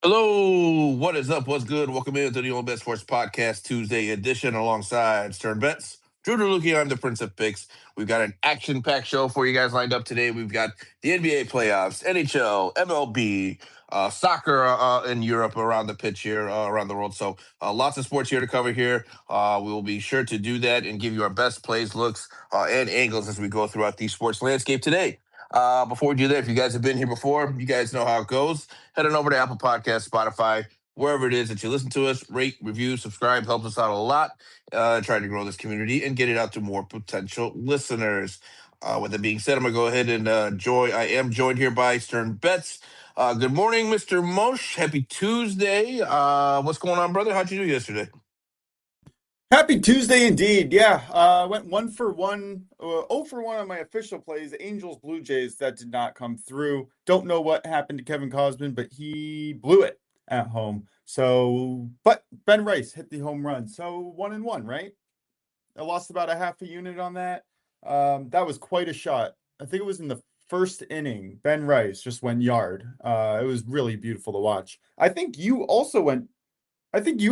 Hello, what is up? What's good? Welcome into the OnlyBets Sports Podcast Tuesday edition alongside Stern Bets. Drew DeLucchi, I'm the Prince of Picks. We've got an action-packed show for you guys lined up today. We've got the NBA playoffs, NHL, MLB, soccer in Europe around the pitch here, around the world. So lots of sports here to cover here. We will be sure to do that and give you our best plays, looks, and angles as we go throughout the sports landscape today. Before we do that, if you guys have been here before, you guys know how it goes. Head on over to Apple Podcasts, Spotify, wherever it is that you listen to us. Rate, review, subscribe, helps us out a lot. Trying to grow this community and get it out to more potential listeners. With that being said, I'm going to go ahead and I am joined here by Stern Bets. Good morning, Mr. Mosh. Happy Tuesday. What's going on, brother? How'd you do yesterday? Happy Tuesday indeed. Yeah, went 1 for 1, 0 for 1 on my official plays. Angels, Blue Jays, that did not come through. Don't know what happened to Kevin Cosman, but he blew it at home. So, but Ben Rice hit the home run. So 1-1, right? I lost about a half a unit on that. That was quite a shot. I think it was in the first inning. Ben Rice just went yard. It was really beautiful to watch. I think you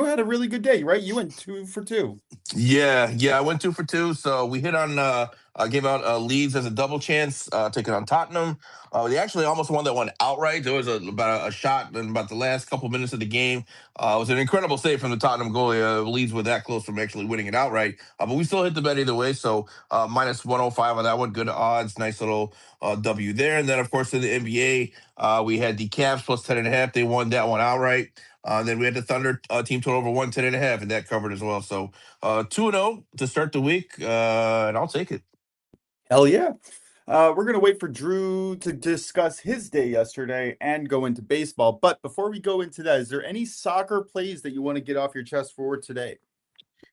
had a really good day, right? You went 2 for 2. Yeah, I went 2 for 2. So we hit on gave out Leeds as a double chance, taking on Tottenham. They actually almost won that one outright. There was about a shot in about the last couple minutes of the game. It was an incredible save from the Tottenham goalie. Leeds were that close from actually winning it outright, but we still hit the bet either way. So minus 105 on that one. Good odds, nice little W there. And then of course in the NBA, we had the Cavs plus 10.5. They won that one outright. Then we had the Thunder team total over 110.5, and that covered as well. So 2-0 to start the week, and I'll take it. Hell yeah. We're going to wait for Drew to discuss his day yesterday and go into baseball. But before we go into that, is there any soccer plays that you want to get off your chest for today?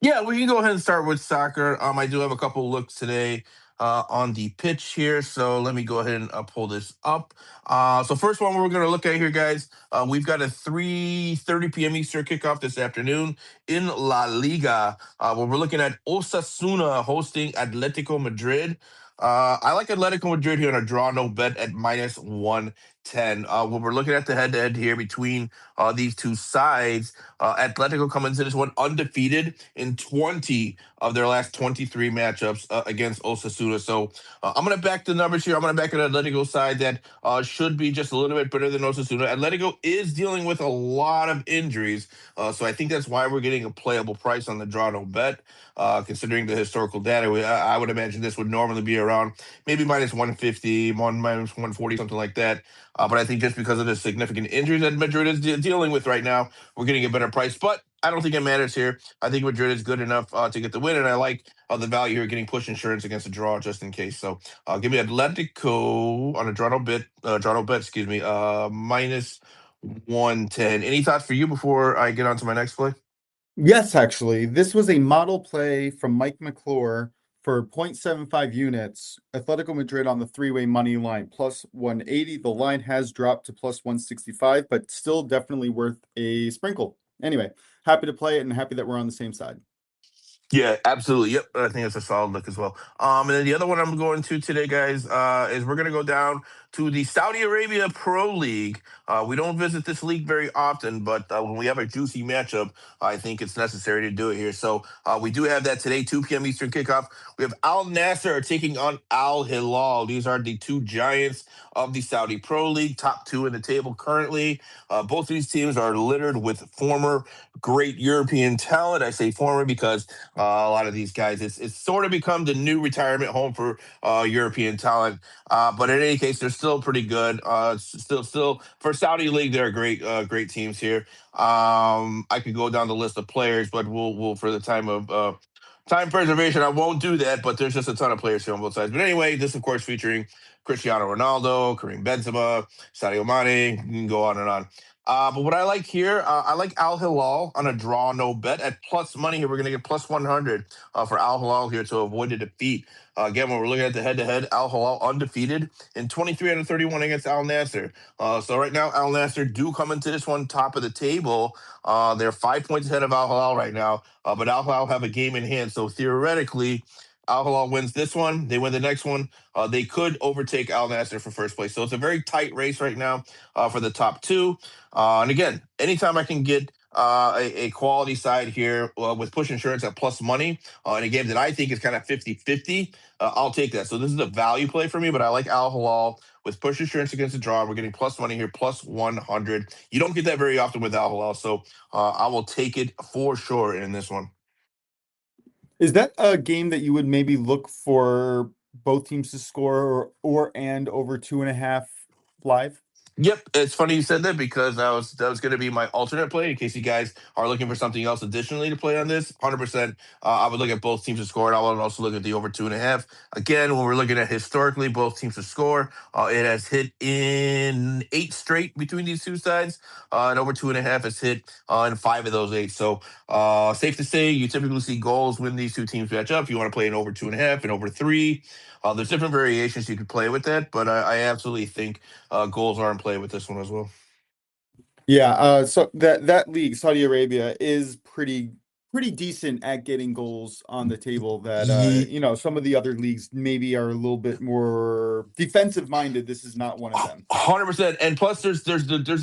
Yeah, we can go ahead and start with soccer. I do have a couple looks today on the pitch here, so let me go ahead and pull this up. So first one we're going to look at here, guys, we've got a 3:30 p.m. Eastern kickoff this afternoon in La Liga, where we're looking at Osasuna hosting Atletico Madrid. I like Atletico Madrid here on a draw no bet at minus 110. When we're looking at the head-to-head here between these two sides, Atletico coming into this one undefeated in 20 of their last 23 matchups against Osasuna. So I'm going to back the numbers here. I'm going to back an Atletico side that should be just a little bit better than Osasuna. Atletico is dealing with a lot of injuries, so I think that's why we're getting a playable price on the draw no bet. Considering the historical data, I would imagine this would normally be around maybe minus 150, minus 140, something like that. But I think just because of the significant injuries that Madrid is dealing with right now, we're getting a better price. But I don't think it matters here. I think Madrid is good enough to get the win, and I like the value here, getting push insurance against a draw just in case. So give me Atletico on a draw no bet, minus 110. Any thoughts for you before I get on to my next play? Yes, actually. This was a model play from Mike McClure for 0.75 units. Atletico Madrid on the three-way money line, plus 180. The line has dropped to plus 165, but still definitely worth a sprinkle. Anyway, happy to play it and happy that we're on the same side. Yeah, absolutely. Yep, I think it's a solid look as well. And then the other one I'm going to today, guys, is we're going to go down to the Saudi Arabia Pro League. We don't visit this league very often, but when we have a juicy matchup, I think it's necessary to do it here. So we do have that today, 2 p.m. Eastern kickoff. We have Al Nasser taking on Al Hilal. These are the two giants of the Saudi Pro League, top two in the table currently. Both of these teams are littered with former great European talent. I say former because a lot of these guys, it's sort of become the new retirement home for European talent. But in any case, they're still pretty good. Still for Saudi League, they're great teams here. I could go down the list of players, but we'll for the time of time preservation, I won't do that. But there's just a ton of players here on both sides. But anyway, this of course featuring Cristiano Ronaldo, Karim Benzema, Sadio Mane. You can go on and on. But what I like here, I like Al Hilal on a draw no bet at plus money here. We're going to get plus 100 for Al Hilal here to avoid a defeat. Again, when we're looking at the head-to-head, Al Hilal undefeated in 23 out of 31 against Al Nasser. So right now, Al Nasser do come into this one top of the table. They're 5 points ahead of Al Hilal right now, but Al Hilal have a game in hand. So theoretically, Al Hilal wins this one, they win the next one. They could overtake Al Nasser for first place. So it's a very tight race right now for the top two. And again, anytime I can get a quality side here with push insurance at plus money in a game that I think is kind of 50-50, I'll take that. So this is a value play for me, but I like Al Hilal with push insurance against the draw. We're getting plus money here, plus 100. You don't get that very often with Al Hilal, so I will take it for sure in this one. Is that a game that you would maybe look for both teams to score or and over 2.5 live? Yep, it's funny you said that because that was going to be my alternate play in case you guys are looking for something else additionally to play on this. 100%, I would look at both teams to score, and I would also look at the over 2.5. Again, when we're looking at historically both teams to score, it has hit in 8 straight between these two sides, and over 2.5 has hit in 5 of those 8. So safe to say, you typically see goals when these two teams match up. If you want to play an over 2.5 and over 3, there's different variations you could play with that, but I absolutely think goals are in play with this one as well. Yeah, so that league, Saudi Arabia, is pretty decent at getting goals on the table that some of the other leagues maybe are a little bit more defensive minded. This is not one of them. 100%, and plus there's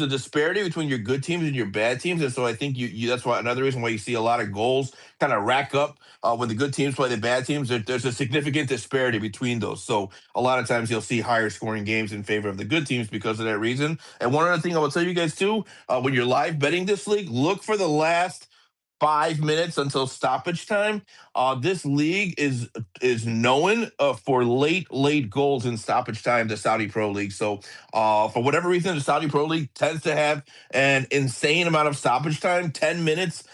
a disparity between your good teams and your bad teams, and so I think you that's why another reason why you see a lot of goals kind of rack up when the good teams play the bad teams. There's a significant disparity between those, so a lot of times you'll see higher scoring games in favor of the good teams because of that reason. And one other thing I will tell you guys too, when you're live betting this league, look for the last 5 minutes until stoppage time. This league is known for late goals in stoppage time. The Saudi Pro League. So for whatever reason, the Saudi Pro League tends to have an insane amount of stoppage time. 10 minutes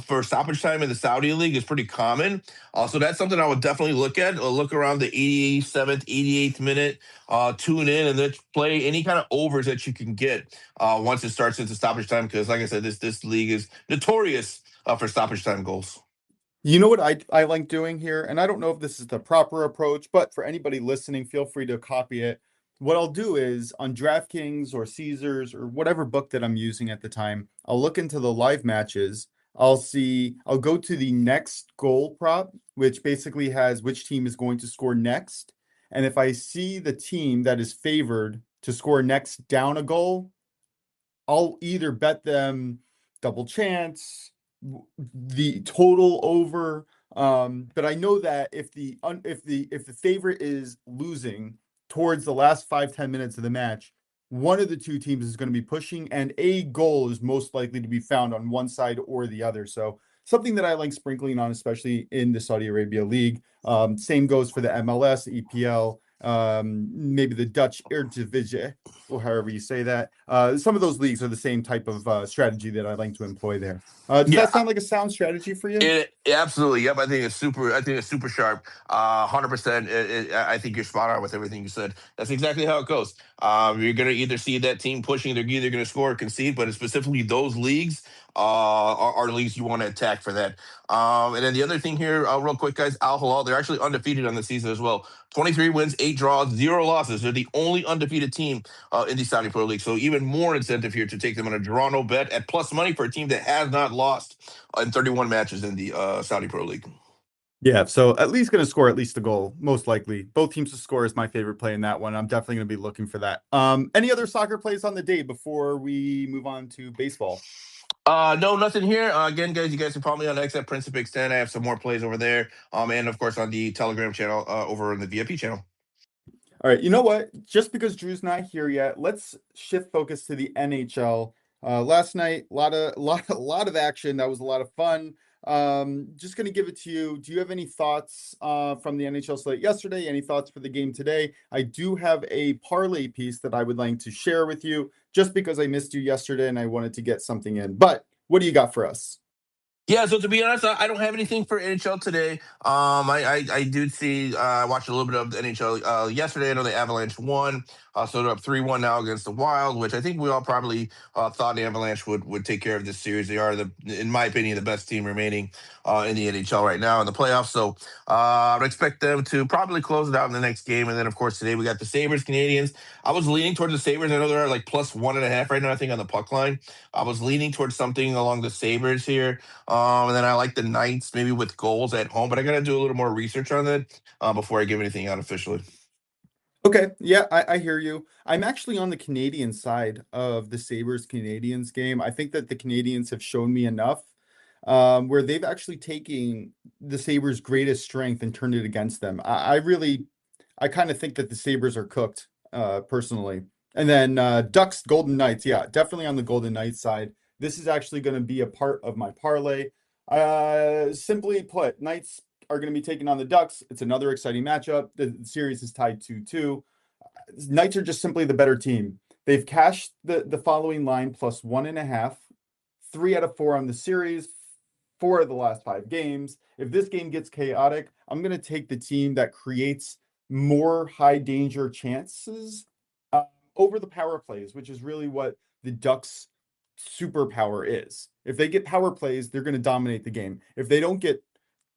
for stoppage time in the Saudi League is pretty common. So that's something I would definitely look at. Look around the 87th, 88th minute. Tune in and then play any kind of overs that you can get once it starts into stoppage time. Because, like I said, this league is notorious for stoppage time goals. You know what I like doing here, and I don't know if this is the proper approach, but for anybody listening, feel free to copy it. What I'll do is on DraftKings or Caesars or whatever book that I'm using at the time, I'll look into the live matches. I'll go to the next goal prop, which basically has which team is going to score next. And if I see the team that is favored to score next down a goal, I'll either bet them double chance, the total over. But I know that if the favorite is losing towards the last 5-10 minutes of the match, one of the two teams is going to be pushing, and a goal is most likely to be found on one side or the other. So something that I like sprinkling on, especially in the Saudi Arabia League. Same goes for the MLS, EPL, maybe the Dutch Eredivisie, or however you say that. Some of those leagues are the same type of strategy that I like to employ there. Does Yeah, that sound like a sound strategy for you? absolutely. Yep, I think it's super. I think it's super sharp. 100%. I think you're spot on with everything you said. That's exactly how it goes. You're gonna either see that team pushing, they're either gonna score or concede, but it's specifically those leagues are leagues you want to attack for that. And then the other thing here, real quick, guys, Al Hilal, they're actually undefeated on the season as well. 23 wins, 8 draws, 0 losses. They're the only undefeated team in the Saudi Pro League. So even more incentive here to take them on a draw no bet at plus money for a team that has not lost in 31 matches in the Saudi Pro League. Yeah, so at least going to score at least a goal, most likely. Both teams to score is my favorite play in that one. I'm definitely going to be looking for that. Any other soccer plays on the day before we move on to baseball? No, nothing here. Again, guys, you guys can follow me on X at Prince of Big Stan. I have some more plays over there. And of course on the Telegram channel over in the VIP channel. All right, you know what? Just because Drew's not here yet, let's shift focus to the NHL. Last night, a lot of action. That was a lot of fun. Just gonna give it to you. Do you have any thoughts from the NHL slate yesterday? Any thoughts for the game today? I do have a parlay piece that I would like to share with you, just because I missed you yesterday and I wanted to get something in. But what do you got for us? Yeah, so to be honest, I don't have anything for NHL today. I do see I watched a little bit of the NHL yesterday. I know the Avalanche won. So they're up 3-1 now against the Wild, which I think we all probably thought the Avalanche would take care of this series. They are, in my opinion, the best team remaining in the NHL right now in the playoffs. So I would expect them to probably close it out in the next game. And then, of course, today we got the Sabres, Canadians. I was leaning towards the Sabres. I know they're like +1.5 right now, I think, on the puck line. I was leaning towards something along the Sabres here. And then I like the Knights, maybe with goals at home. But I got to do a little more research on that before I give anything out officially. Okay, yeah, I hear you. I'm actually on the Canadian side of the Sabres Canadians game. I think that the Canadians have shown me enough where they've actually taken the Sabres' greatest strength and turned it against them. I kind of think that the Sabres are cooked, personally. And then Ducks, Golden Knights, yeah, definitely on the Golden Knights side. This is actually going to be a part of my parlay. Simply put, Knights are going to be taking on the Ducks. It's another exciting matchup. The series is tied 2-2. Knights are just simply the better team. They've cashed the following line +1.5, 3 out of 4 on the series, 4 of the last 5 games. If this game gets chaotic, I'm going to take the team that creates more high danger chances over the power plays, which is really what the Ducks' superpower is. If they get power plays, they're going to dominate the game. If they don't get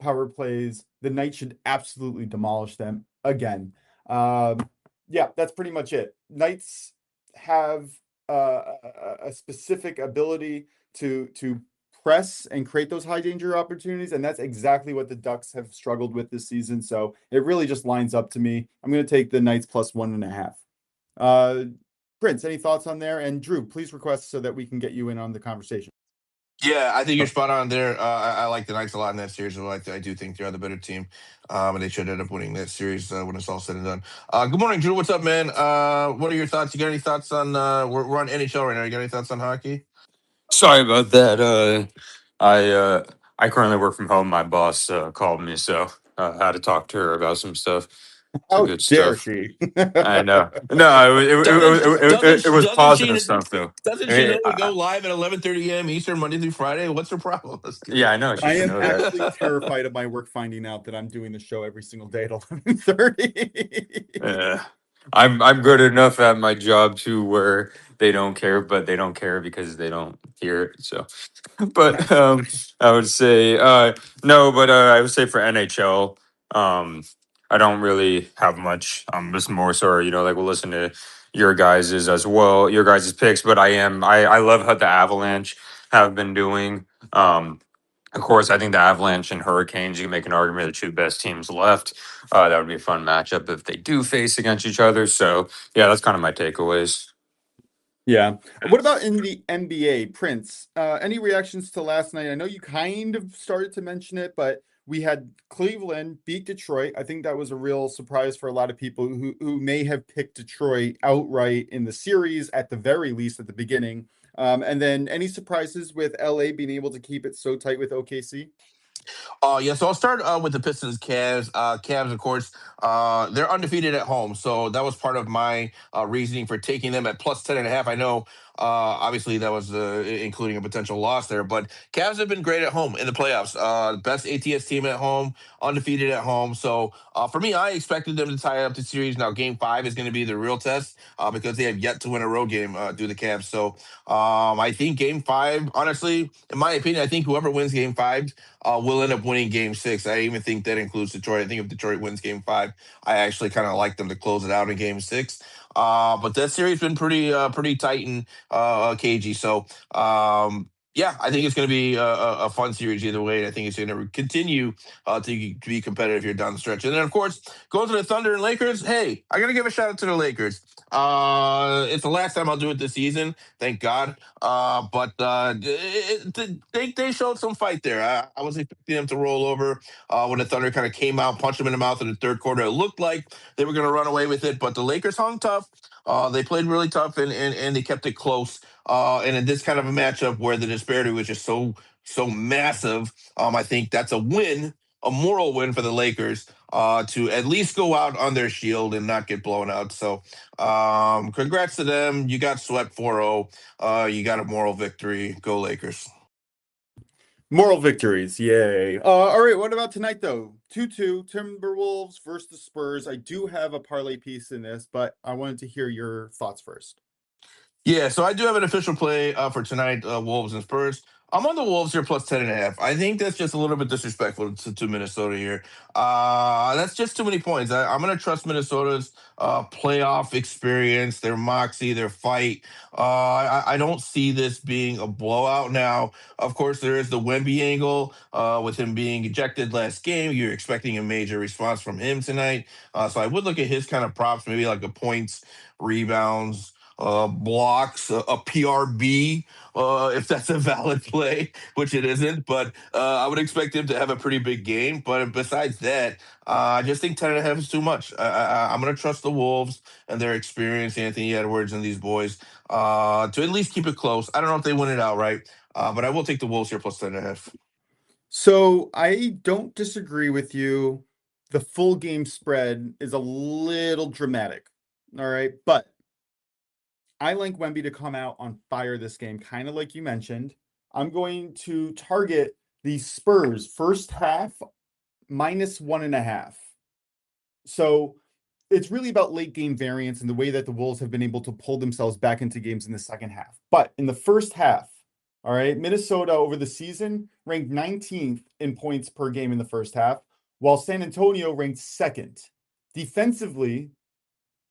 power plays, the Knights should absolutely demolish them again. Yeah, that's pretty much it. Knights have a specific ability to press and create those high danger opportunities, and that's exactly what the Ducks have struggled with this season. So it really just lines up to me. I'm going to take the Knights +1.5. Prince, any thoughts on there? And Drew, please request so that we can get you in on the conversation. Yeah, I think you're spot on there. I like the Knights a lot in that series. I do think they're the better team, and they should end up winning that series when it's all said and done. Good morning, Drew. What's up, man? What are your thoughts? You got any thoughts on? We're on NHL right now. You got any thoughts on hockey? Sorry about that. I currently work from home. My boss called me, so I had to talk to her about some stuff. Some How good dare stuff. she? I know. No, it was Doesn't she positive stuff though. doesn't I she mean, know we go live at 11:30 a.m. Eastern Monday through Friday? What's her problem? Let's get yeah, it. I know. She I should am know that. actually terrified of my work finding out that I'm doing the show every single day at 11:30. Yeah. I'm good enough at my job too, where they don't care, but they don't care because they don't hear it. So. But Nice. I would say no, but I would say for NHL, I don't really have much. Just more so, like we'll listen to your guys's as well, your guys's picks. But I love how the Avalanche have been doing. Of course, I think the Avalanche and Hurricanes, you can make an argument the two best teams left. That would be a fun matchup if they do face against each other. So yeah, that's kind of my takeaways. Yeah. What about in the NBA, Prince? Any reactions to last night? I know you kind of started to mention it, but we had Cleveland beat Detroit. I think that was a real surprise for a lot of people who may have picked Detroit outright in the series at the very least at the beginning. And then any surprises with LA being able to keep it so tight with OKC? Yeah, so I'll start with the Pistons Cavs. Cavs, of course, they're undefeated at home. So that was part of my reasoning for taking them at +10.5. I know, obviously, that was including a potential loss there, but Cavs have been great at home in the playoffs. Best ATS team at home, undefeated at home. So for me, I expected them to tie up the series. Now, game 5 is going to be the real test because they have yet to win a road game, do the Cavs. So I think game 5, honestly, in my opinion, I think whoever wins game 5 will end up winning game 6. I even think that includes Detroit. I think if Detroit wins game 5, I actually kind of like them to close it out in game 6. But that series been pretty tight and cagey. So yeah, I think it's going to be a fun series either way. And I think it's going to continue to be competitive here down the stretch. And then, of course, going to the Thunder and Lakers. Hey, I got to give a shout out to the Lakers. It's the last time I'll do it this season, thank God. But they showed some fight there. I was expecting them to roll over when the Thunder kind of came out, punched them in the mouth in the third quarter. It looked like they were going to run away with it, but the Lakers hung tough. They played really tough and they kept it close. And in this kind of a matchup where the disparity was just so massive, I think that's a win, a moral win for the Lakers to at least go out on their shield and not get blown out. So congrats to them. You got swept 4-0. You got a moral victory. Go Lakers. Moral victories, yay. All right, what about tonight, though? 2-2, Timberwolves versus the Spurs. I do have a parlay piece in this, but I wanted to hear your thoughts first. Yeah, so I do have an official play for tonight, Wolves and Spurs. I'm on the Wolves here plus 10.5. I think that's just a little bit disrespectful to Minnesota here. That's just too many points. I'm going to trust Minnesota's playoff experience, their moxie, their fight. I don't see this being a blowout. Now, of course, there is the Wemby angle with him being ejected last game. You're expecting a major response from him tonight. So I would look at his kind of props, maybe like the points, rebounds, blocks, a PRB, if that's a valid play, which it isn't. But I would expect him to have a pretty big game. But besides that, I just think 10.5 is too much. I'm going to trust the Wolves and their experience, Anthony Edwards and these boys, to at least keep it close. I don't know if they win it outright, but I will take the Wolves here plus 10.5. So I don't disagree with you. The full game spread is a little dramatic. All right. But I like Wemby to come out on fire this game, kind of like you mentioned. I'm going to target the Spurs first half -1.5. So it's really about late game variance and the way that the Wolves have been able to pull themselves back into games in the second half. But in the first half, all right, Minnesota over the season ranked 19th in points per game in the first half, while San Antonio ranked second. Defensively,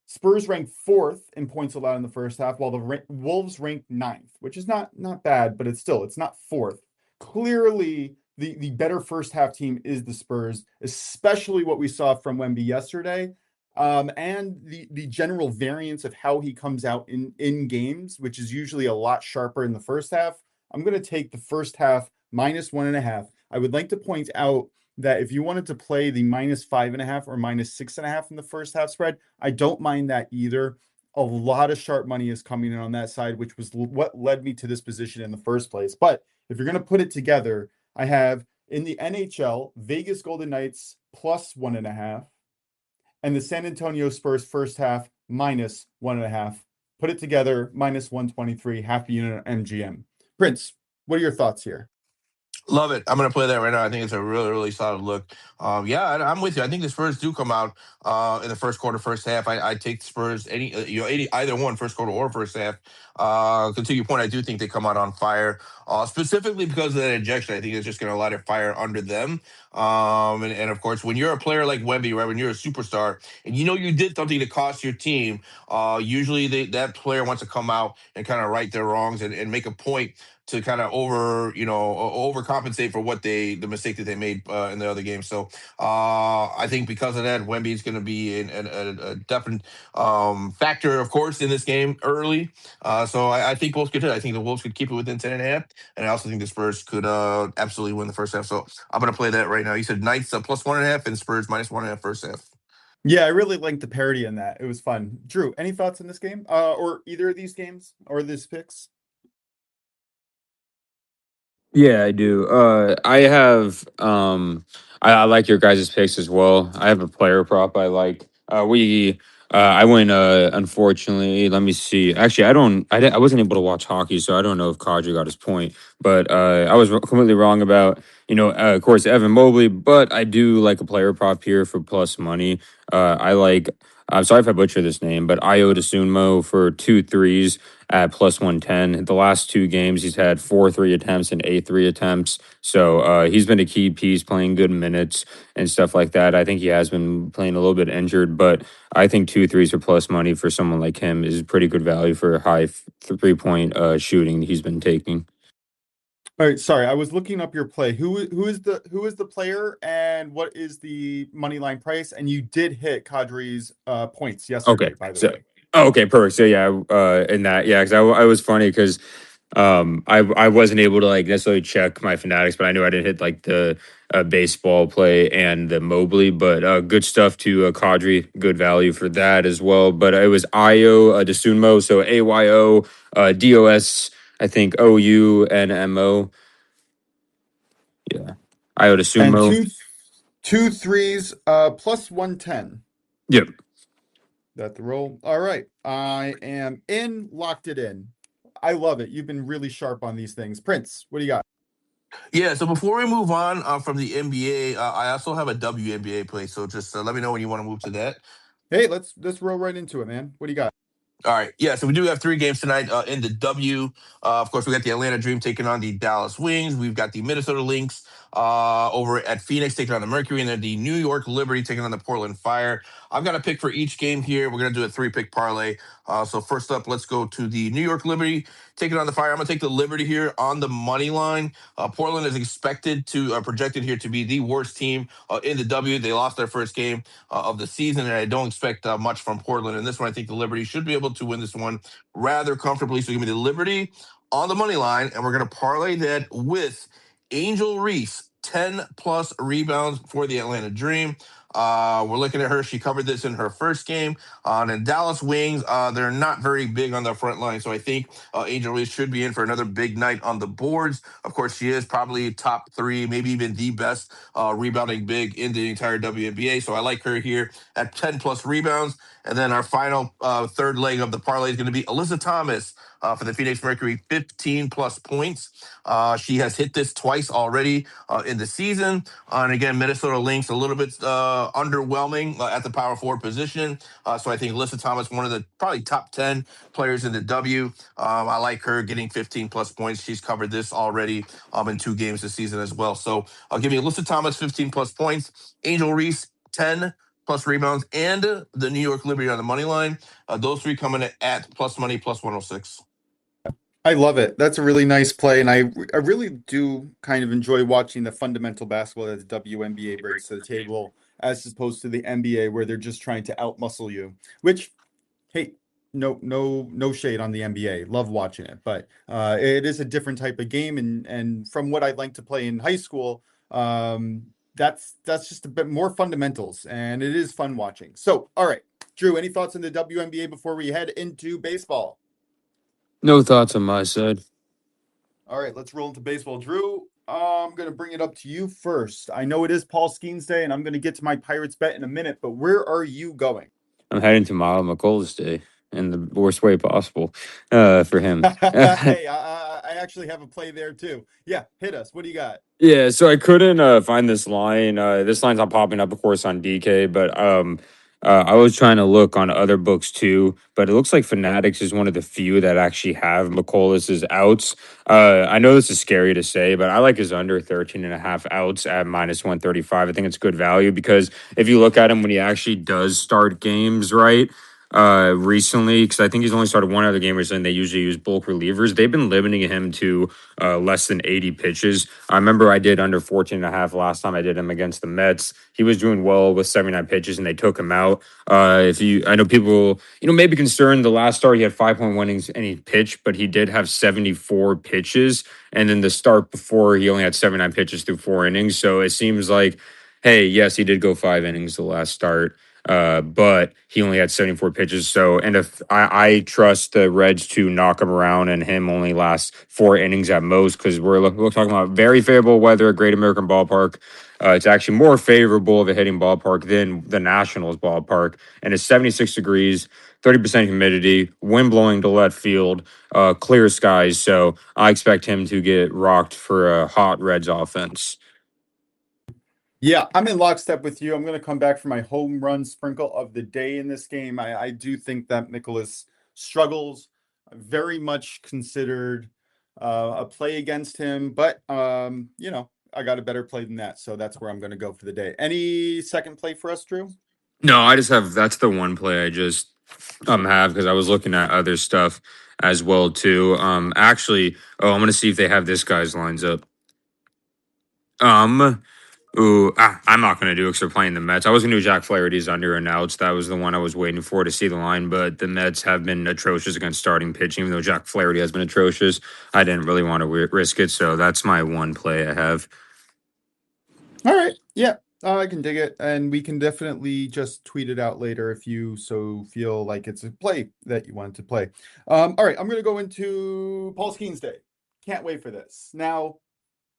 Spurs ranked fourth in points allowed in the first half, while the Wolves ranked ninth, which is not bad, but it's not fourth. Clearly, the better first half team is the Spurs, especially what we saw from Wemby yesterday, and the general variance of how he comes out in games, which is usually a lot sharper in the first half. I'm going to take the first half -1.5. I would like to point out that if you wanted to play the -5.5 or -6.5 in the first half spread, I don't mind that either. A lot of sharp money is coming in on that side, which was what led me to this position in the first place. But if you're going to put it together, I have in the NHL, Vegas Golden Knights +1.5, and the San Antonio Spurs first half -1.5. Put it together, -123, half a unit MGM. Prince, what are your thoughts here? Love it. I'm going to play that right now. I think it's a really, really solid look. Yeah, I'm with you. I think the Spurs do come out in the first quarter, first half. I take the Spurs either one, first quarter or first half. To your point, I do think they come out on fire, specifically because of that ejection. I think it's just going to light a fire under them. And of course, when you're a player like Wemby, right, when you're a superstar, and you know you did something to cost your team, usually that player wants to come out and kind of right their wrongs and make a point to kind of overcompensate for the mistake that they made in the other game. So I think because of that, Wemby's going to be a definite factor, of course, in this game early. So I think Wolves could hit. I think the Wolves could keep it within 10.5, and I also think the Spurs could absolutely win the first half. So I'm going to play that right now. You said Knights +1.5 and Spurs -1.5 first half. Yeah, I really liked the parody in that. It was fun. Drew, any thoughts on this game? Or either of these games or these picks? Yeah, I do. I like your guys' picks as well. I have a player prop I like. I went, unfortunately, let me see. Actually, I wasn't able to watch hockey, so I don't know if Kadri got his point, but I was completely wrong about, of course, Evan Mobley, but I do like a player prop here for plus money. I'm sorry if I butcher this name, but Io DeSunmo for 2 threes at +110. The last 2 games, he's had 4 3 attempts and 8 3 attempts. So he's been a key piece, playing good minutes and stuff like that. I think he has been playing a little bit injured, but I think 2 threes for plus money for someone like him is pretty good value for high 3 point shooting he's been taking. All right, sorry, I was looking up your play. Who is the player and what is the money line price? And you did hit Kadri's points yesterday, Okay, by the so way. okay, perfect. So yeah, in that, yeah, because I was funny because I wasn't able to like necessarily check my fanatics, but I knew I didn't hit like the baseball play and the Mobley, but good stuff to Kadri, good value for that as well. But it was Io Desunmo, so AYO DOS, I think OUNMO, yeah, Io And Desunmo. two threes +110. Yep. That the roll. All right. I am in, locked it in. I love it. You've been really sharp on these things. Prince, what do you got? Yeah, so before we move on from the NBA, I also have a WNBA play. So just let me know when you want to move to that. Hey, let's roll right into it, man. What do you got? All right. Yeah. So we do have 3 games tonight in the W. Of course, we got the Atlanta Dream taking on the Dallas Wings. We've got the Minnesota Lynx over at Phoenix taking on the Mercury, and then the New York Liberty taking on the Portland Fire. I've got a pick for each game here. We're going to do a 3-pick parlay. So first up, let's go to the New York Liberty taking on the Fire. I'm going to take the Liberty here on the money line. Portland is expected to projected here to be the worst team in the W. They lost their first game of the season, and I don't expect much from Portland in this one. I think the Liberty should be able to win this one rather comfortably. So give me the Liberty on the money line, and we're going to parlay that with Angel Reese, 10 plus rebounds for the Atlanta Dream. We're looking at her. She covered this in her first game. And then Dallas Wings, they're not very big on the front line. So I think Angel Reese should be in for another big night on the boards. Of course, she is probably top 3, maybe even the best rebounding big in the entire WNBA. So I like her here at 10 plus rebounds. And then our final third leg of the parlay is going to be Alyssa Thomas for the Phoenix Mercury, 15 plus points. She has hit this twice already in the season. And again, Minnesota Lynx a little bit underwhelming at the power forward position. So I think Alyssa Thomas, one of the probably top 10 players in the W. I like her getting 15 plus points. She's covered this already in 2 games this season as well. So I'll give you Alyssa Thomas, 15 plus points. Angel Reese, 10 plus rebounds, and the New York Liberty on the money line. Those 3 coming at plus money, plus 106. I love it. That's a really nice play, and I really do kind of enjoy watching the fundamental basketball that the WNBA brings to the table, as opposed to the NBA where they're just trying to outmuscle you. Which, hey, no shade on the NBA. Love watching it, but it is a different type of game, and from what I like to play in high school, that's just a bit more fundamentals, and it is fun watching. So, all right, Drew, any thoughts on the WNBA before we head into baseball? No thoughts on my side. All right, let's roll into baseball. Drew, I'm going to bring it up to you first. I know it is Paul Skeens Day, and I'm going to get to my Pirates bet in a minute, but where are you going? I'm heading to Mile McColl's Day in the worst way possible for him. Hey, I actually have a play there too. Yeah, hit us. What do you got? Yeah, so I couldn't find this line. This line's not popping up, of course, on DK, but I was trying to look on other books too. But it looks like Fanatics is one of the few that actually have McCollum outs. I know this is scary to say, but I like his under 13.5 outs at minus 135. I think it's good value because if you look at him when he actually does start games, right? Recently, because I think he's only started one other game recently. They usually use bulk relievers. They've been limiting him to less than 80 pitches. I remember I did under 14.5 last time I did him against the Mets. He was doing well with 79 pitches and they took him out. I know people, maybe concerned the last start he had 5.1 innings and he pitched, but he did have 74 pitches. And then the start before he only had 79 pitches through 4 innings. So it seems like, hey, yes, he did go 5 innings the last start. But he only had 74 pitches. So, and if I trust the Reds to knock him around and him only last 4 innings at most, because we're talking about very favorable weather at Great American Ballpark. It's actually more favorable of a hitting ballpark than the Nationals ballpark, and it's 76 degrees, 30% humidity, wind blowing to left field, clear skies. So I expect him to get rocked for a hot Reds offense. Yeah, I'm in lockstep with you. I'm going to come back for my home run sprinkle of the day in this game. I do think that Nicholas struggles, very much considered a play against him, but I got a better play than that, so that's where I'm going to go for the day. Any second play for us, Drew? No, I just have that's the one play I just have because I was looking at other stuff as well too. Actually, I'm gonna see if they have this guy's lines up. I'm not gonna do it because they're playing the Mets. I was gonna do Jack Flaherty's under and outs. That was the one I was waiting for to see the line, but the Mets have been atrocious against starting pitching. Even though Jack Flaherty has been atrocious, I didn't really want to risk it, so that's my one play I have. All right. Yeah, I can dig it. And we can definitely just tweet it out later if you so feel like it's a play that you wanted to play. All right. I'm going to go into Paul Skeens Day. Can't wait for this. Now,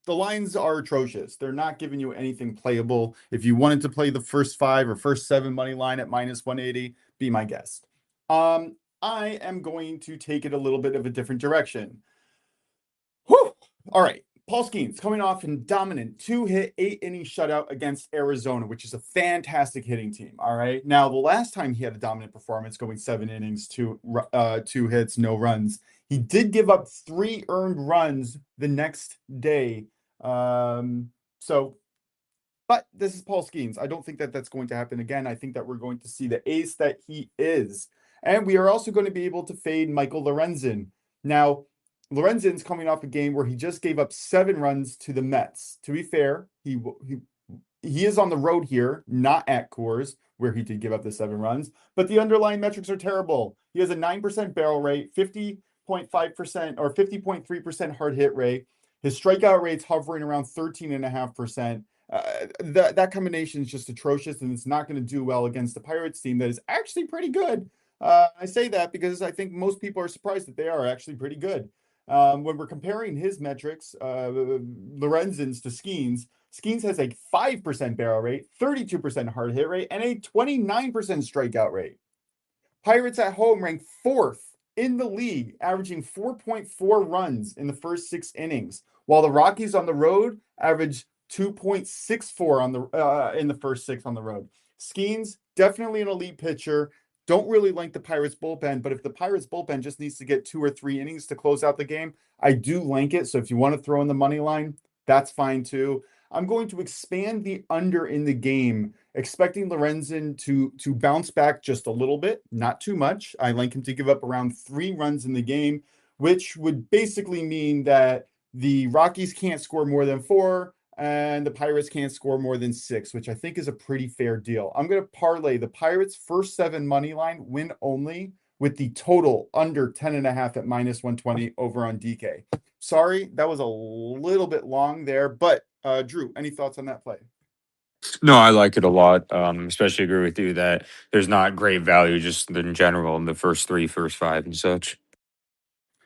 the lines are atrocious. They're not giving you anything playable. If you wanted to play the first 5 or first 7 money line at minus 180, be my guest. I am going to take it a little bit of a different direction. Whew. All right. Paul Skeens coming off in dominant 2-hit, 8-inning shutout against Arizona, which is a fantastic hitting team. All right. Now, the last time he had a dominant performance, going 7 innings, 2 hits, no runs, he did give up 3 earned runs the next day. But this is Paul Skeens. I don't think that that's going to happen again. I think that we're going to see the ace that he is. And we are also going to be able to fade Michael Lorenzen. Now, Lorenzen's coming off a game where he just gave up 7 runs to the Mets. To be fair, he is on the road here, not at Coors, where he did give up the 7 runs. But the underlying metrics are terrible. He has a 9% barrel rate, 50.5% or 50.3% hard hit rate. His strikeout rate's hovering around 13.5%. That combination is just atrocious, and it's not going to do well against the Pirates team that is actually pretty good. I say that because I think most people are surprised that they are actually pretty good. When we're comparing his metrics, Lorenzen's to Skeens has a 5% barrel rate, 32% hard hit rate, and a 29% strikeout rate. Pirates at home rank 4th in the league, averaging 4.4 runs in the first 6 innings, while the Rockies on the road average 2.64 in the first 6 on the road. Skeens, definitely an elite pitcher. Don't really like the Pirates bullpen, but if the Pirates bullpen just needs to get 2 or 3 innings to close out the game, I do like it. So if you want to throw in the money line, that's fine too. I'm going to expand the under in the game, expecting Lorenzen to bounce back just a little bit, not too much. I like him to give up around 3 runs in the game, which would basically mean that the Rockies can't score more than 4, and the Pirates can't score more than 6, which I think is a pretty fair deal. I'm going to parlay the Pirates' first 7 money line win only with the total under 10.5 at -120 over on DK. Sorry, that was a little bit long there, but Drew, any thoughts on that play? No, I like it a lot. Especially agree with you that there's not great value just in general in the first 5, and such.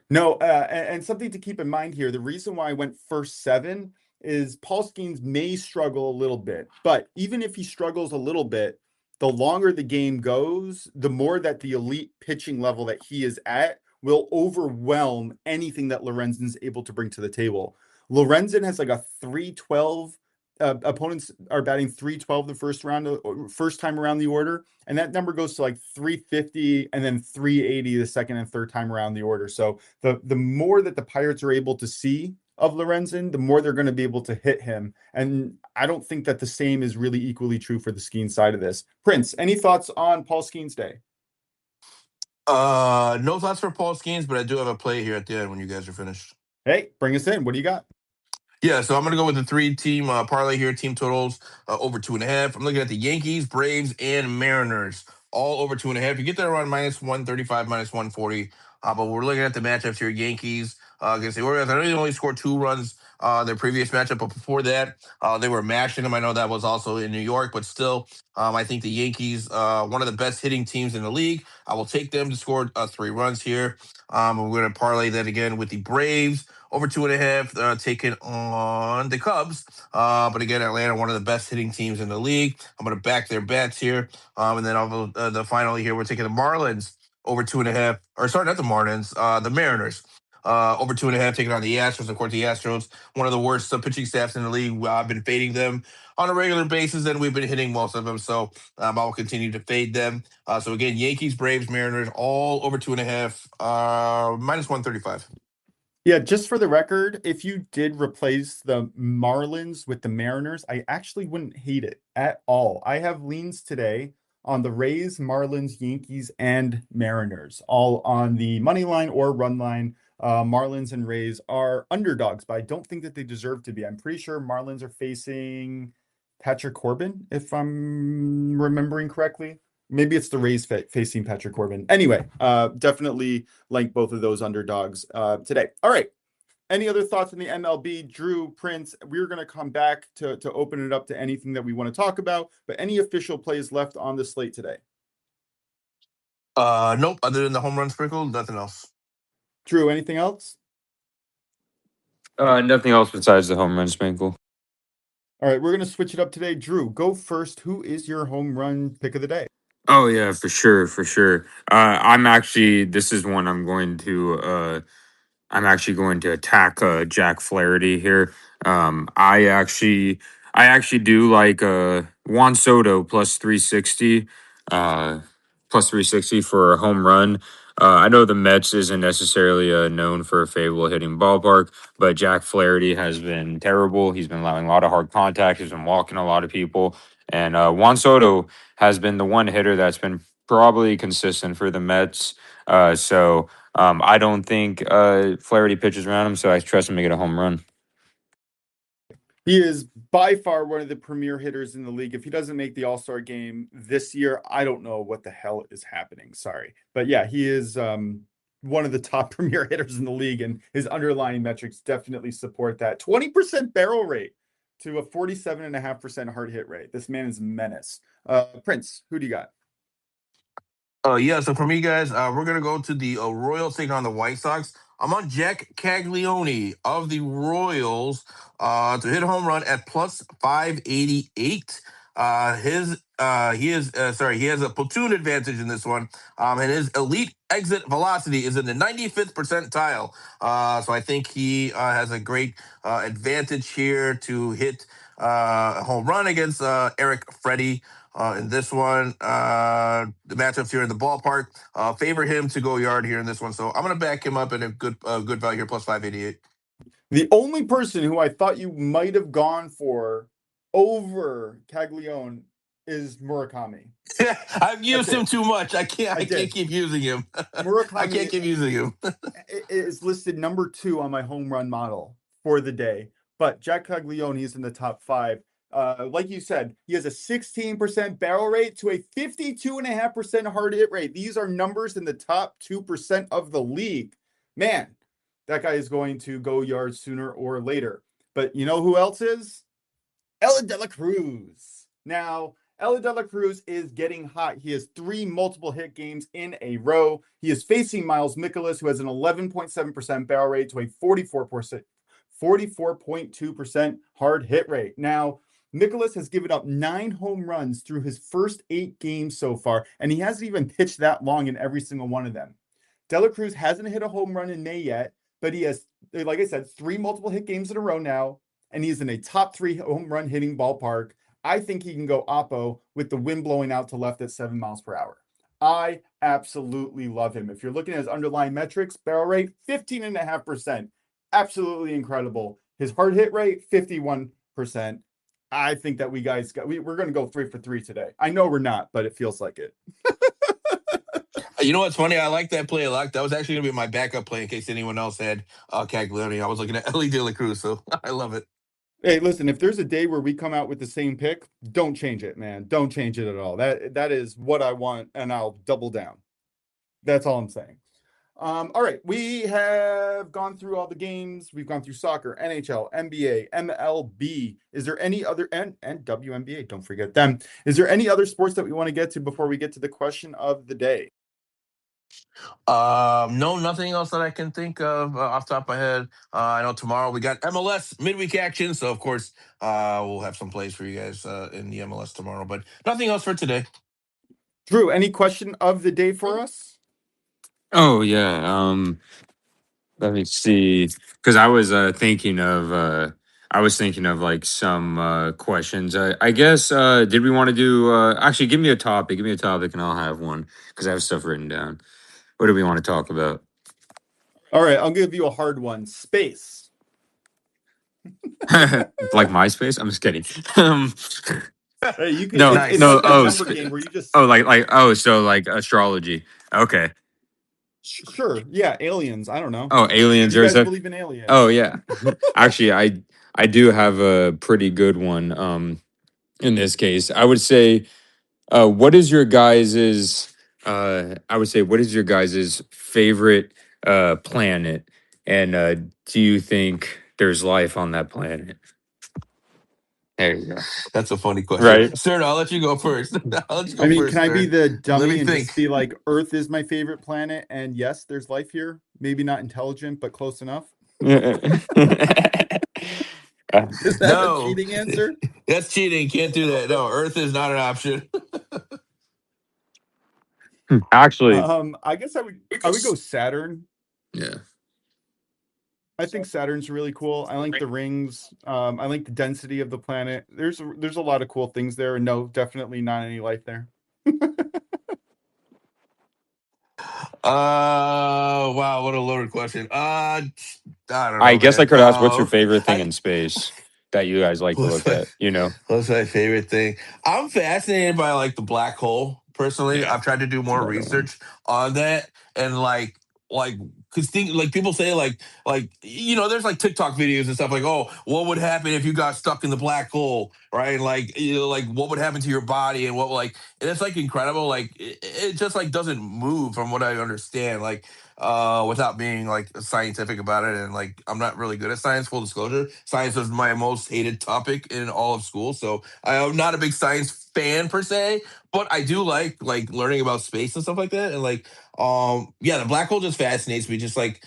No, and something to keep in mind here, the reason why I went first 7 is Paul Skeens may struggle a little bit, but even if he struggles a little bit, the longer the game goes, the more that the elite pitching level that he is at will overwhelm anything that Lorenzen's able to bring to the table. Lorenzen has like a 312. Opponents are batting 312 the first time around the order, and that number goes to like 350 and then 380 the second and third time around the order. So the more that the Pirates are able to see of Lorenzen, the more they're going to be able to hit him. And I don't think that the same is really equally true for the Skeens side of this. Prince, any thoughts on Paul Skeens Day? No thoughts for Paul Skeens, but I do have a play here at the end when you guys are finished. Hey, bring us in. What do you got? Yeah, so I'm going to go with the 3-team parlay here, team totals over 2.5. I'm looking at the Yankees, Braves, and Mariners, all over 2.5. You get that around -135, -140. But we're looking at the matchups here. Yankees against the Orioles. I know they only scored 2 runs their previous matchup, but before that, they were mashing them. I know that was also in New York, but still, I think the Yankees, one of the best hitting teams in the league. I will take them to score 3 runs here. We're going to parlay that again with the Braves over 2.5, taking on the Cubs. But again, Atlanta, one of the best hitting teams in the league. I'm going to back their bats here. And then I'll go the finally here, we're taking the Marlins over 2.5, or sorry, not the Marlins, the Mariners. Over 2.5, taking on the Astros. Of course, the Astros, one of the worst pitching staffs in the league. I've been fading them on a regular basis, and we've been hitting most of them. So I'll continue to fade them. So again, Yankees, Braves, Mariners, all over 2.5, -135. Yeah, just for the record, if you did replace the Marlins with the Mariners, I actually wouldn't hate it at all. I have leans today on the Rays, Marlins, Yankees, and Mariners, all on the money line or run line. Marlins and Rays are underdogs, but I don't think that they deserve to be. I'm pretty sure Marlins are facing Patrick Corbin, if I'm remembering correctly. Maybe it's the Rays facing Patrick Corbin. Anyway, definitely like both of those underdogs today. All right. Any other thoughts on the MLB? Drew, Prince, we're going to come back to open it up to anything that we want to talk about, but any official plays left on the slate today? Nope. Other than the home run sprinkle, nothing else. Drew, anything else? Nothing else besides the home run sprinkle. All right, we're going to switch it up today. Drew, go first. Who is your home run pick of the day? Oh yeah, for sure, for sure. I'm actually, this is one I'm going to I'm actually going to attack Jack Flaherty here. I actually do like Juan Soto plus 360, uh, plus 360 for a home run. I know the Mets isn't necessarily known for a favorable hitting ballpark, but Jack Flaherty has been terrible. He's been allowing a lot of hard contact. He's been walking a lot of people, and Juan Soto has been the one hitter that's been probably consistent for the Mets. So. I don't think Flaherty pitches around him, so I trust him to get a home run. He is by far one of the premier hitters in the league. If he doesn't make the All-Star game this year, I don't know what the hell is happening. Sorry. But yeah, he is one of the top premier hitters in the league, and his underlying metrics definitely support that. 20% barrel rate to a 47.5% hard hit rate. This man is a menace. Prince, who do you got? Yeah, so for me, guys, we're gonna go to the Royals taking on the White Sox. I'm on Jack Caglione of the Royals to hit a home run at plus 588. He has a platoon advantage in this one, and his elite exit velocity is in the 95th percentile. So I think he has a great advantage here to hit a home run against Eric Freddie. In this one, the matchups here in the ballpark favor him to go yard here in this one. So I'm going to back him up at a good value here, plus 588. The only person who I thought you might have gone for over Caglione is Murakami. I've used him too much. I can't keep using him. Murakami I can't keep using him. is listed number 2 on my home run model for the day. But Jack Caglione is in the top 5. Like you said, he has a 16% barrel rate to a 52.5% hard hit rate. These are numbers in the top 2% of the league. Man, that guy is going to go yards sooner or later. But you know who else is? Ella De La Cruz. Now, Ella De La Cruz is getting hot. He has 3 multiple hit games in a row. He is facing Miles Mikolas, who has an 11.7% barrel rate to a 44.2% hard hit rate. Now, Mikolas has given up 9 home runs through his first 8 games so far, and he hasn't even pitched that long in every single one of them. De La Cruz hasn't hit a home run in May yet, but he has, like I said, 3 multiple hit games in a row now, and he's in a top 3 home run hitting ballpark. I think he can go oppo with the wind blowing out to left at 7 miles per hour. I absolutely love him. If you're looking at his underlying metrics, barrel rate, 15.5%. Absolutely incredible. His hard hit rate, 51%. I think that we're going to go 3 for 3 today. I know we're not, but it feels like it. You know what's funny? I like that play a lot. That was actually going to be my backup play in case anyone else had Caglione. I was looking at Ellie De La Cruz, so I love it. Hey, listen, if there's a day where we come out with the same pick, don't change it, man. Don't change it at all. That is what I want, and I'll double down. That's all I'm saying. All right, we have gone through all the games. We've gone through soccer, NHL, NBA, MLB. Is there any other and WNBA? Don't forget them. Is there any other sports that we want to get to before we get to the question of the day? No, nothing else that I can think of off the top of my head. I know tomorrow we got MLS midweek action, so of course we'll have some plays for you guys in the MLS tomorrow. But nothing else for today. Drew, any question of the day for us? Oh yeah. Let me see, because I was thinking of like some questions. I guess did we want to do? Actually, give me a topic. Give me a topic, and I'll have one because I have stuff written down. What do we want to talk about? All right, I'll give you a hard one. Space. Like MySpace? I'm just kidding. Hey, you can. No, It's no. like a Oh, number game where you just. oh, so like astrology. Okay. Sure. Yeah, aliens. I don't know. Oh, aliens. You Or guys stuff. believe in aliens? Oh yeah. Actually, I do have a pretty good one. In this case, I would say, what is your guys's? I would say, what is your guys's favorite planet, and do you think there's life on that planet? There you go. That's a funny question, Right. sir. I'll let you go first. I'll let you go I mean, first. can I be Sir. the Let dummy me and think. just be like, Earth is my favorite planet, and yes, there's life here. Maybe not intelligent, but close enough. Is that a No, cheating answer? that's cheating. Can't do that. No, Earth is not an option. Actually, I guess I would go Saturn. yeah. I think Saturn's really cool. I like the rings. I like the density of the planet. There's a lot of cool things there. And no, definitely not any life there. Wow, what a loaded question. I don't I know, guess I man. could ask, what's your favorite thing I in space that you guys like to what's look my at? You know? what's my favorite thing? I'm fascinated by like the black hole. Personally, Yeah, I've tried to do it's more another one. research on that, and like because think like people say like there's like TikTok videos and stuff like, oh, what would happen if you got stuck in the black hole, right? Like like what would happen to your body and what like and it's like incredible. Like it just like doesn't move from what I understand. Like without being like scientific about it, and like I'm not really good at science, full disclosure. Science was my most hated topic in all of school, so I'm not a big science fan per se, but I do like learning about space and stuff like that. And like yeah, the black hole just fascinates me. Just like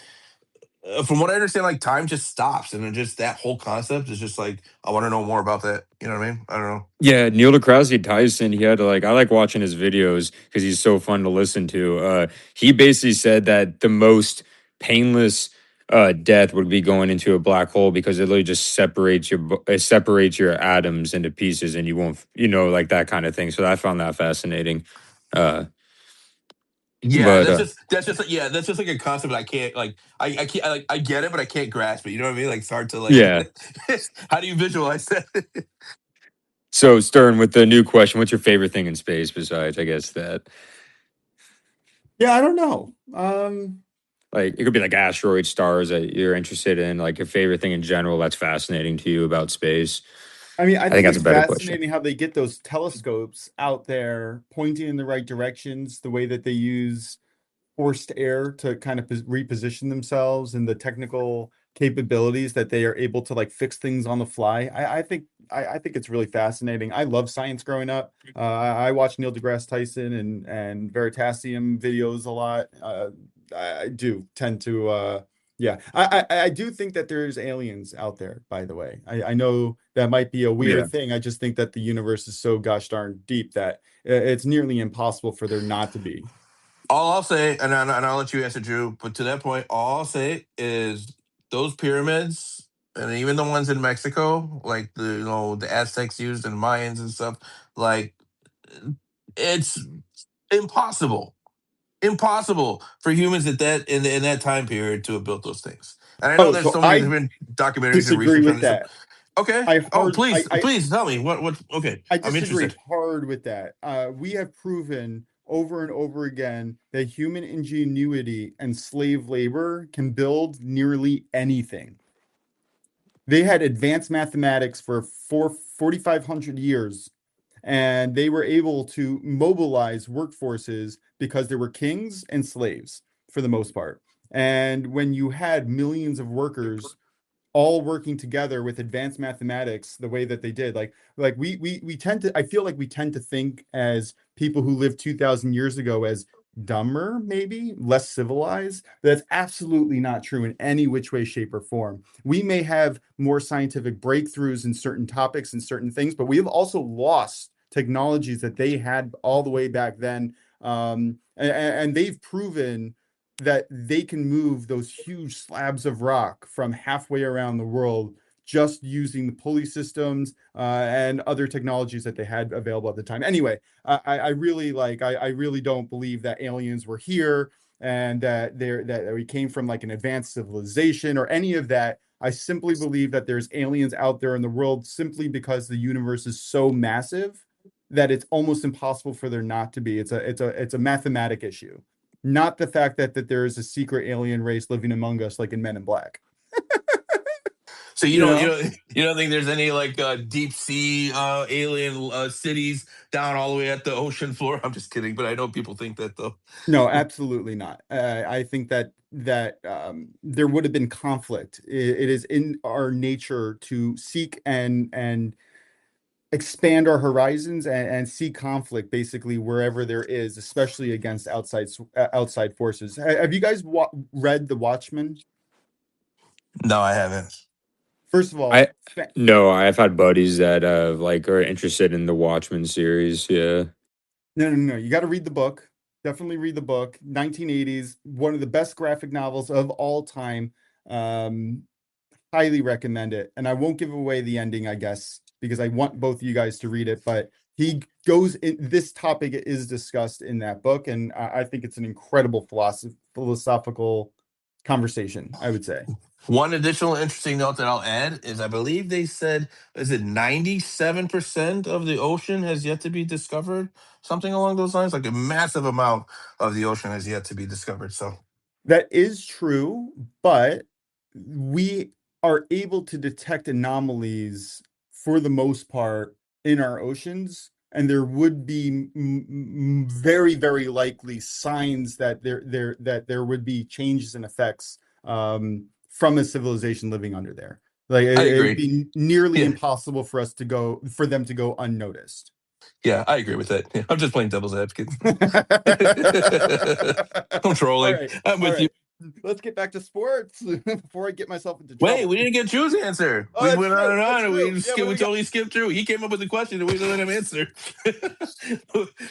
from what I understand, like time just stops, and then just that whole concept is just like I want to know more about that. You know what I mean? I don't know. Yeah, Neil deGrasse Tyson, he had to like, I like watching his videos because he's so fun to listen to. He basically said that the most painless death would be going into a black hole because it literally just it separates your atoms into pieces and you won't, like that kind of thing. So I found that fascinating. Uh, Yeah, but that's just yeah, that's just like a concept I can't like I can't like I get it, but I can't grasp it. You know what I mean? Like it's hard to like. yeah. How do you visualize that? So Stern, with the new question, what's your favorite thing in space besides, I guess that, Yeah, I don't know. like, it could be like asteroid stars that you're interested in, like your favorite thing in general that's fascinating to you about space. I mean, I I think think that's it's a better question. fascinating how they get those telescopes out there pointing in the right directions, the way that they use forced air to kind of reposition themselves and the technical capabilities that they are able to like fix things on the fly. I think it's really fascinating. I love science growing up. I watch Neil deGrasse Tyson and Veritasium videos a lot. I do tend to yeah. I do think that there's aliens out there, by the way. I know that might be a Yeah. weird thing. I just think that the universe is so gosh darn deep that it's nearly impossible for there not to be. All I'll say, and I'll let you answer, Drew. But to that point, all I'll say is those pyramids, and even the ones in Mexico, like the Aztecs used and Mayans and stuff, like it's impossible, impossible for humans at that in that time period to have built those things. And I know Oh, there's so so many I different documentaries and disagree research on with this stuff. that. Okay. I Oh, hard please tell me what. Okay, I I'm disagree interested. hard with that. We have proven over and over again that human ingenuity and slave labor can build nearly anything. They had advanced mathematics for 4,500 years, and they were able to mobilize workforces because there were kings and slaves for the most part. And when you had millions of workers all working together with advanced mathematics the way that they did, like we tend to, I feel like we tend to think as people who lived 2000 years ago as dumber, maybe less civilized. That's absolutely not true in any which way, shape, or form. We may have more scientific breakthroughs in certain topics and certain things, but we have also lost technologies that they had all the way back then. And they've proven that they can move those huge slabs of rock from halfway around the world just using the pulley systems and other technologies that they had available at the time. Anyway, I really I really don't believe that aliens were here and that we came from like an advanced civilization or any of that. I simply believe that there's aliens out there in the world simply because the universe is so massive that it's almost impossible for there not to be. It's a mathematic issue, not the fact that there is a secret alien race living among us, like in Men in Black. So you You don't you know? don't you don't think there's any like deep sea alien cities down all the way at the ocean floor? I'm just kidding, but I know people think that though. No, absolutely not. I think that there would have been conflict. It is in our nature to seek and expand our horizons and see conflict basically wherever there is, especially against outside forces. Have you guys read The Watchmen? No, I haven't. First of I all, no, I've had buddies that like are interested in the Watchmen series. Yeah. no. You got to read the book. Definitely read the book. 1980s, one of the best graphic novels of all time. Highly recommend it. And I won't give away the ending, I guess, because I want both of you guys to read it, but he goes in, this topic is discussed in that book, and I think it's an incredible philosophical conversation, I would say. One additional interesting note that I'll add is I believe they said, is it 97% of the ocean has yet to be discovered? Something along those lines. Like a massive amount of the ocean has yet to be discovered. So that is true, but we are able to detect anomalies for the most part in our oceans, and there would be very, very likely signs that there would be changes and effects from a civilization living under there. Like I it'd agree. be nearly Yeah. impossible for them to go unnoticed. Yeah, I agree with that. Yeah, I'm just playing devil's advocate. I'm trolling. All right. I'm with you. Let's get back to sports before I get myself into Wait, trouble. we didn't get Drew's answer. Oh, We that's went true. on and That's on, and we, true. Yeah, we totally skipped Drew. He came up with the question, and we didn't let him answer.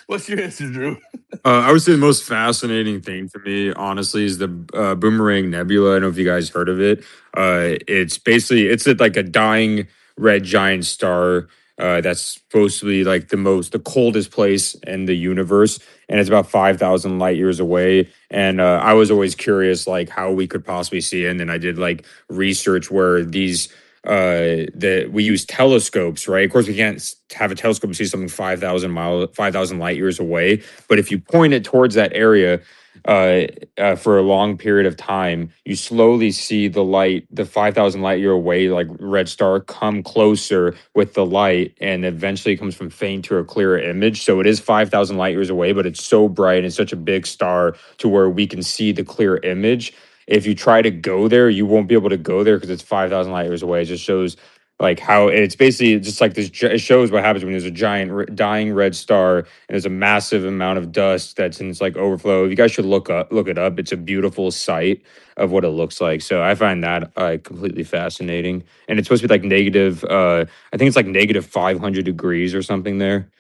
What's your answer, Drew? I would say the most fascinating thing to me, honestly, is the Boomerang Nebula. I don't know if you guys heard of it. It's like a dying red giant star that's supposed to be like the coldest place in the universe, and it's about 5,000 light years away. And I was always curious, like how we could possibly see it. And then I did like research where these that we use telescopes, right? Of course, we can't have a telescope to see something 5,000 light years away. But if you point it towards that area for a long period of time, you slowly see the 5,000 light year away, like red star, come closer with the light, and eventually comes from faint to a clearer image. So it is 5,000 light years away, but it's so bright and such a big star to where we can see the clear image. If you try to go there, you won't be able to go there because it's 5,000 light years away. It just shows like how it's basically just like this. It shows what happens when there's a giant dying red star and there's a massive amount of dust that's in its like overflow. You guys should look it up. It's a beautiful sight of what it looks like. So I find that completely fascinating. And it's supposed to be like negative. I think it's like negative 500 degrees or something there.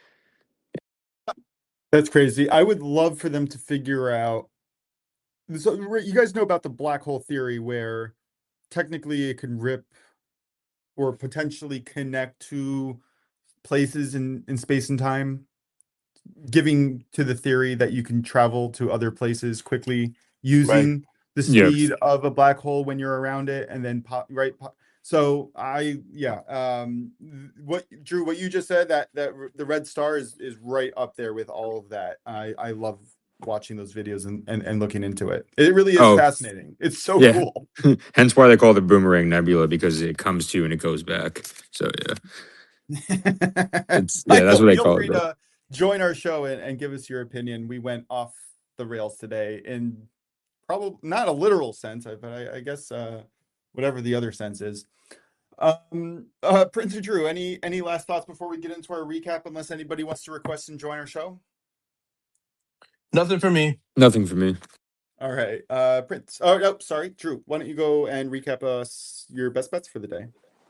That's crazy. I would love for them to figure out. So you guys know about the black hole theory, where technically it can rip or potentially connect to places in space and time, giving to the theory that you can travel to other places quickly using the Yeah. speed of a black hole when you're around it, and then so what Drew, what you just said, that the red star is right up there with all of that. I love watching those videos and looking into it. It really is fascinating. It's so cool. Hence why they call it the Boomerang Nebula, because it comes to you and it goes back. So yeah. That's what they call it. Feel free to join our show and give us your opinion. We went off the rails today in probably not a literal sense, but I guess whatever the other sense is. Prince or Drew, any last thoughts before we get into our recap, unless anybody wants to request and join our show? Nothing for me. Nothing for me. All right, Prince. Oh no, sorry, Drew. Why don't you go and recap us your best bets for the day?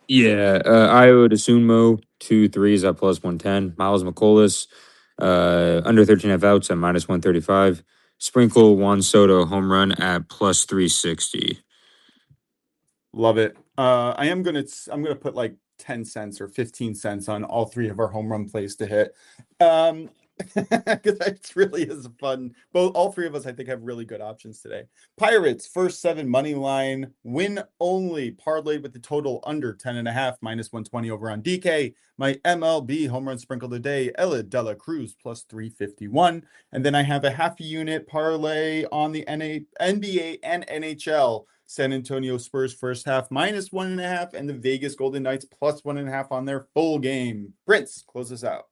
Yeah, Io DeSumo 2 threes at plus 110. Miles McCollus under 13.5 outs at minus 135. Sprinkle Juan Soto home run at plus 360. Love it. I'm gonna put like 10 cents or 15 cents on all three of our home run plays to hit. Because it really is fun. All three of us, I think, have really good options today. Pirates first 7 money line win only, parlayed with the total under 10.5, minus 120 over on DK. My MLB home run sprinkle today, Ella Dela Cruz plus 351, and then I have a half unit parlay on the NBA and NHL. San Antonio Spurs first half minus 1.5, and the Vegas Golden Knights plus 1.5 on their full game. Prince, close us out.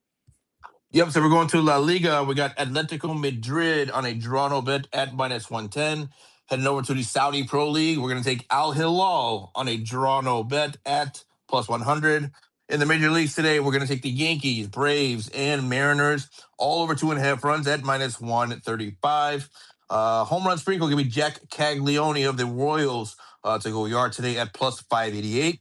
Yep, so we're going to La Liga. We got Atletico Madrid on a draw no bet at minus 110. Heading over to the Saudi Pro League, we're going to take Al Hilal on a draw no bet at plus 100. In the major leagues today, we're going to take the Yankees, Braves, and Mariners all over 2.5 runs at minus 135. Home run sprinkle going to be Jack Caglione of the Royals to go yard today at plus 588.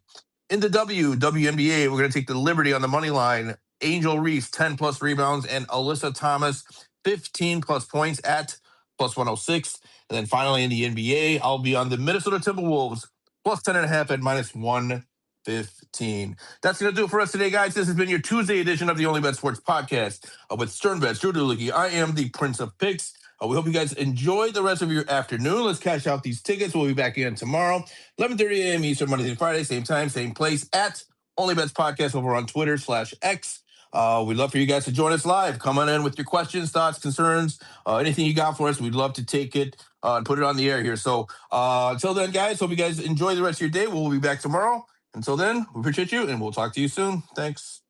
In the WNBA, we're going to take the Liberty on the money line. Angel Reese, 10 plus rebounds, and Alyssa Thomas, 15 plus points at plus 106. And then finally in the NBA, I'll be on the Minnesota Timberwolves plus 10.5 at minus 115. That's going to do it for us today, guys. This has been your Tuesday edition of the Only Bet Sports Podcast with Stern Bet, Drew Doolicki. I am the Prince of Picks. We hope you guys enjoy the rest of your afternoon. Let's cash out these tickets. We'll be back again tomorrow, 11:30 a.m. Eastern, Monday through Friday, same time, same place at Only Bets Podcast over on Twitter/X. We'd love for you guys to join us live. Come on in with your questions, thoughts, concerns, anything you got for us. We'd love to take it and put it on the air here. So until then, guys, hope you guys enjoy the rest of your day. We'll be back tomorrow. Until then, we appreciate you, and we'll talk to you soon. Thanks.